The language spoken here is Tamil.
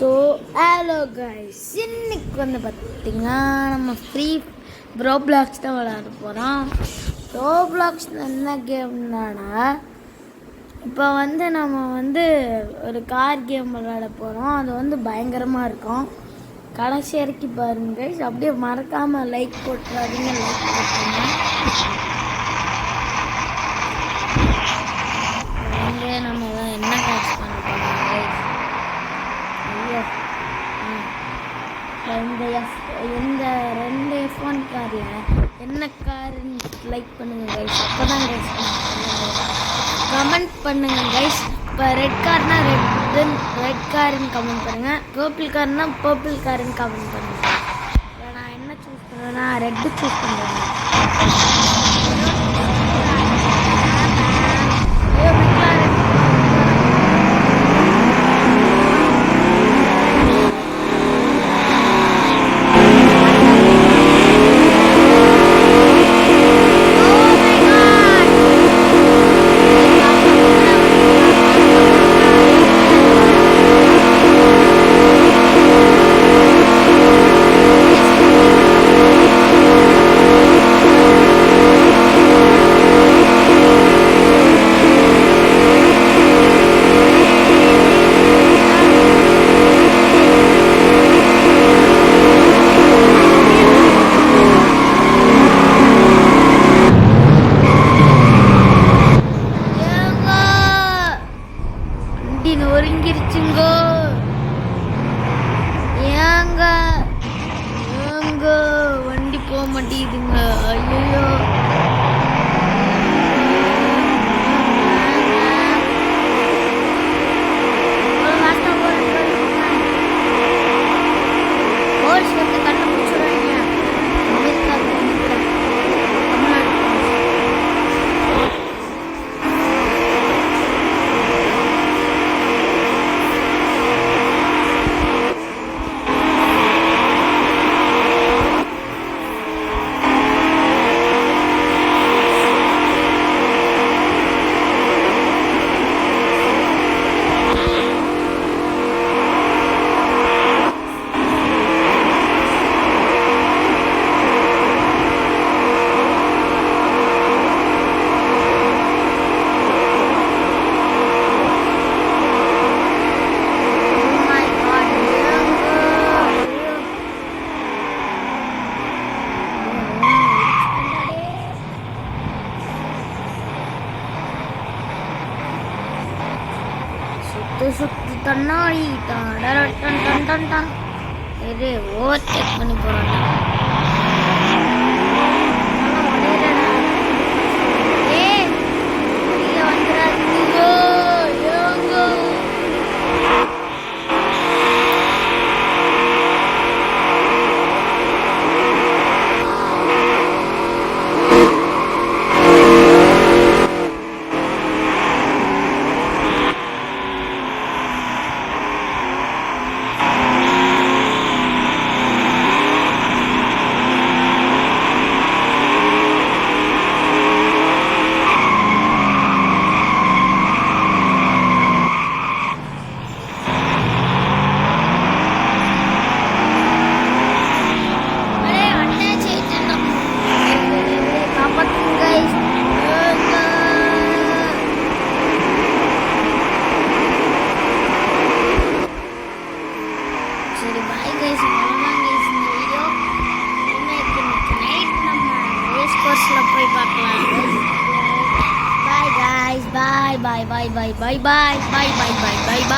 ஸோ ஹலோ கைஸ், இன்னைக்கு வந்து பார்த்திங்கன்னா நம்ம ஃப்ரீ ப்ரோப்ளாக்ஸ் தான் விளையாட போகிறோம். ப்ரோப்ளாக்ஸ் என்ன கேம்னா, இப்போ வந்து நம்ம வந்து ஒரு கார் கேம் விளையாட போகிறோம். அது வந்து பயங்கரமாக இருக்கும். கடைசி வரைக்கும் பாருங்க கைஸ். அப்படியே மறக்காமல் லைக் போட்டுறாதீங்க, லைக் போட்டுருங்க. வந்து நம்ம என்ன கேட்ச் பண்ண போகிறோம் கைஸ். இந்த ரெண்டு F1 காரில் என்ன காருன்னு லைக் பண்ணுங்க கைஸ். அப்போ தான் கைஸ் கமெண்ட் பண்ணுங்க கைஸ். இப்போ ரெட் கார்னா ரெட் காருன்னு கமெண்ட் பண்ணுங்கள். பர்பிள் கார்னா பர்பிள் காருன்னு கமெண்ட் பண்ணுங்கள். இப்போ நான் என்ன சூஸ் பண்ணுறேன்னா ரெட்டு சூஸ் பண்ணுறேன். ஒருங்கிருச்சுங்கோ. ஏங்க வண்டி போக மாட்டேங்குதுங்க. ஐயோ, சுத்து தன்னாடி தான் ஓவர்டேக் பண்ணி போறாங்க. Bye guys, bye.